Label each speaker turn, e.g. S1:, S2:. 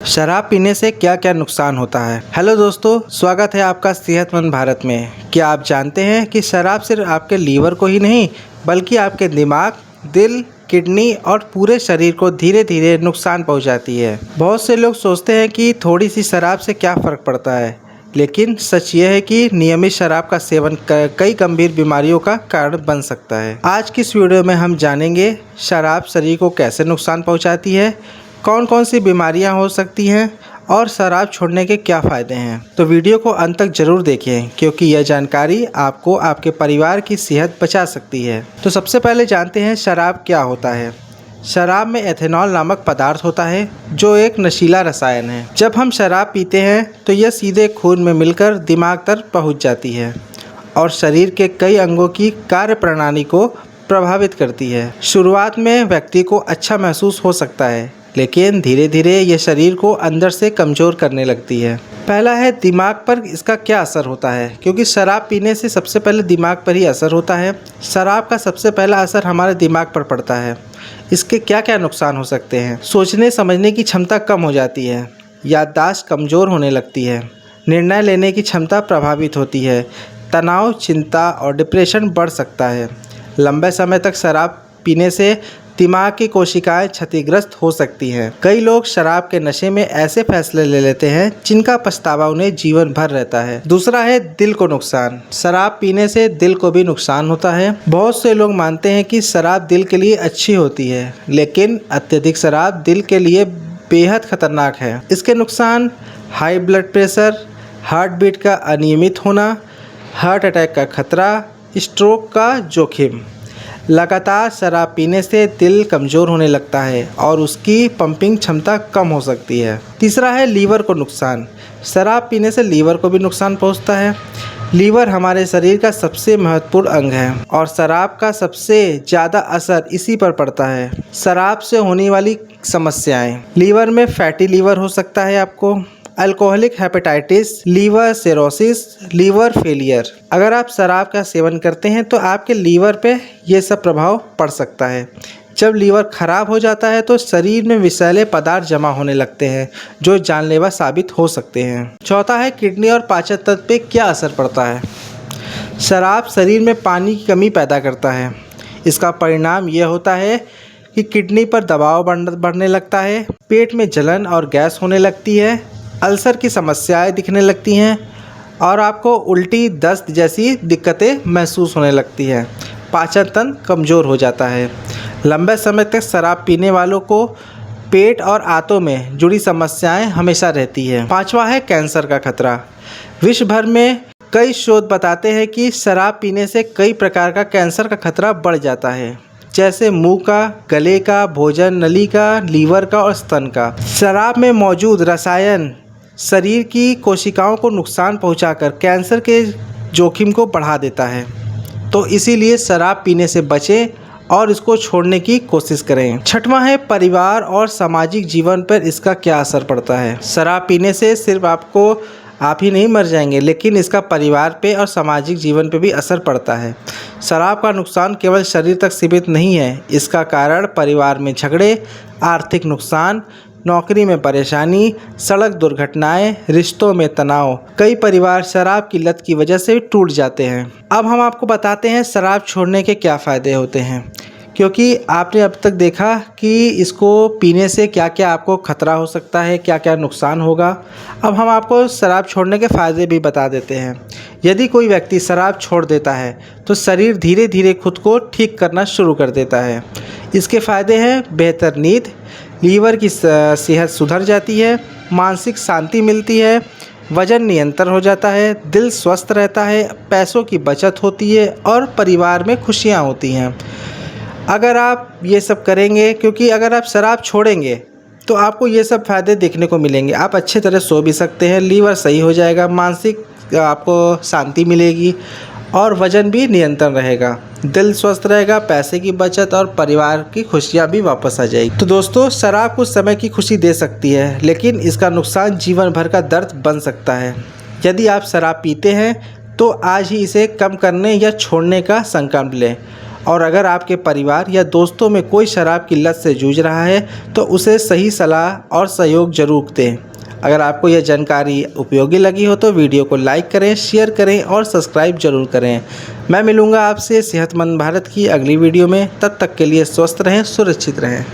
S1: शराब पीने से क्या क्या नुकसान होता है। हेलो दोस्तों, स्वागत है आपका सेहतमंद भारत में। क्या आप जानते हैं कि शराब सिर्फ आपके लीवर को ही नहीं बल्कि आपके दिमाग, दिल, किडनी और पूरे शरीर को धीरे धीरे नुकसान पहुंचाती है। बहुत से लोग सोचते हैं कि थोड़ी सी शराब से क्या फ़र्क पड़ता है, लेकिन सच यह है कि नियमित शराब का सेवन कई गंभीर बीमारियों का कारण बन सकता है। आज की इस वीडियो में हम जानेंगे शराब शरीर को कैसे नुकसान पहुंचाती है, कौन कौन सी बीमारियां हो सकती हैं और शराब छोड़ने के क्या फ़ायदे हैं। तो वीडियो को अंत तक ज़रूर देखें क्योंकि यह जानकारी आपको आपके परिवार की सेहत बचा सकती है। तो सबसे पहले जानते हैं शराब क्या होता है। शराब में एथेनॉल नामक पदार्थ होता है जो एक नशीला रसायन है। जब हम शराब पीते हैं तो यह सीधे खून में मिलकर दिमाग तक पहुंच जाती है और शरीर के कई अंगों की कार्यप्रणाली को प्रभावित करती है। शुरुआत में व्यक्ति को अच्छा महसूस हो सकता है, लेकिन धीरे धीरे ये शरीर को अंदर से कमज़ोर करने लगती है। पहला है दिमाग पर इसका क्या असर होता है, क्योंकि शराब पीने से सबसे पहले दिमाग पर ही असर होता है। शराब का सबसे पहला असर हमारे दिमाग पर पड़ता है। इसके क्या क्या नुकसान हो सकते हैं। सोचने समझने की क्षमता कम हो जाती है, याददाश्त कमज़ोर होने लगती है, निर्णय लेने की क्षमता प्रभावित होती है, तनाव, चिंता और डिप्रेशन बढ़ सकता है। लंबे समय तक शराब पीने से दिमाग की कोशिकाएं क्षतिग्रस्त हो सकती हैं। कई लोग शराब के नशे में ऐसे फैसले ले लेते हैं जिनका पछतावा उन्हें जीवन भर रहता है। दूसरा है दिल को नुकसान। शराब पीने से दिल को भी नुकसान होता है। बहुत से लोग मानते हैं कि शराब दिल के लिए अच्छी होती है, लेकिन अत्यधिक शराब दिल के लिए बेहद खतरनाक है। इसके नुकसान high blood pressure, heart beat का अनियमित होना, हार्ट अटैक का खतरा, स्ट्रोक का जोखिम। लगातार शराब पीने से दिल कमज़ोर होने लगता है और उसकी पंपिंग क्षमता कम हो सकती है। तीसरा है लीवर को नुकसान। शराब पीने से लीवर को भी नुकसान पहुंचता है। लीवर हमारे शरीर का सबसे महत्वपूर्ण अंग है और शराब का सबसे ज़्यादा असर इसी पर पड़ता है। शराब से होने वाली समस्याएं, लीवर में फैटी लीवर हो सकता है आपको, alcoholic hepatitis, liver cirrhosis, liver failure. अगर आप शराब का सेवन करते हैं तो आपके लीवर पे ये सब प्रभाव पड़ सकता है। जब लीवर खराब हो जाता है तो शरीर में विषैले पदार्थ जमा होने लगते हैं जो जानलेवा साबित हो सकते हैं। चौथा है किडनी और पाचन तंत्र पे क्या असर पड़ता है। शराब शरीर में पानी की कमी पैदा करता है। इसका परिणाम यह होता है कि किडनी पर दबाव बढ़ने लगता है, पेट में जलन और गैस होने लगती है, अल्सर की समस्याएं दिखने लगती हैं और आपको उल्टी, दस्त जैसी दिक्कतें महसूस होने लगती हैं। पाचन तंत्र कमज़ोर हो जाता है। लंबे समय तक शराब पीने वालों को पेट और आंतों में जुड़ी समस्याएं हमेशा रहती हैं। पांचवा है कैंसर का खतरा। विश्व भर में कई शोध बताते हैं कि शराब पीने से कई प्रकार का कैंसर का खतरा बढ़ जाता है, जैसे मुंह का, गले का, भोजन नली का, लीवर का और स्तन का। शराब में मौजूद रसायन शरीर की कोशिकाओं को नुकसान पहुंचाकर कैंसर के जोखिम को बढ़ा देता है। तो इसीलिए शराब पीने से बचें और इसको छोड़ने की कोशिश करें। छठवां है परिवार और सामाजिक जीवन पर इसका क्या असर पड़ता है। शराब पीने से सिर्फ आप ही नहीं मर जाएंगे, लेकिन इसका परिवार पे और सामाजिक जीवन पे भी असर पड़ता है। शराब का नुकसान केवल शरीर तक सीमित नहीं है, इसका कारण परिवार में झगड़े, आर्थिक नुकसान, नौकरी में परेशानी, सड़क दुर्घटनाएं, रिश्तों में तनाव। कई परिवार शराब की लत की वजह से टूट जाते हैं। अब हम आपको बताते हैं शराब छोड़ने के क्या फ़ायदे होते हैं, क्योंकि आपने अब तक देखा कि इसको पीने से क्या क्या आपको खतरा हो सकता है, क्या क्या नुकसान होगा। अब हम आपको शराब छोड़ने के फ़ायदे भी बता देते हैं। यदि कोई व्यक्ति शराब छोड़ देता है तो शरीर धीरे धीरे खुद को ठीक करना शुरू कर देता है। इसके फ़ायदे हैं बेहतर नींद, लीवर की सेहत सुधर जाती है, मानसिक शांति मिलती है, वजन नियंत्रण हो जाता है, दिल स्वस्थ रहता है, पैसों की बचत होती है और परिवार में खुशियाँ होती हैं। अगर आप ये सब करेंगे, क्योंकि अगर आप शराब छोड़ेंगे तो आपको ये सब फ़ायदे देखने को मिलेंगे। आप अच्छे तरह सो भी सकते हैं, लीवर सही हो जाएगा, मानसिक आपको शांति मिलेगी और वज़न भी नियंत्रण रहेगा, दिल स्वस्थ रहेगा, पैसे की बचत और परिवार की खुशियाँ भी वापस आ जाएगी। तो दोस्तों, शराब कुछ समय की खुशी दे सकती है, लेकिन इसका नुकसान जीवन भर का दर्द बन सकता है। यदि आप शराब पीते हैं तो आज ही इसे कम करने या छोड़ने का संकल्प लें और अगर आपके परिवार या दोस्तों में कोई शराब की लत से जूझ रहा है तो उसे सही सलाह और सहयोग जरूर दें। अगर आपको यह जानकारी उपयोगी लगी हो तो वीडियो को लाइक करें, शेयर करें और सब्सक्राइब जरूर करें। मैं मिलूँगा आपसे सेहतमंद भारत की अगली वीडियो में। तब तक के लिए स्वस्थ रहें, सुरक्षित रहें।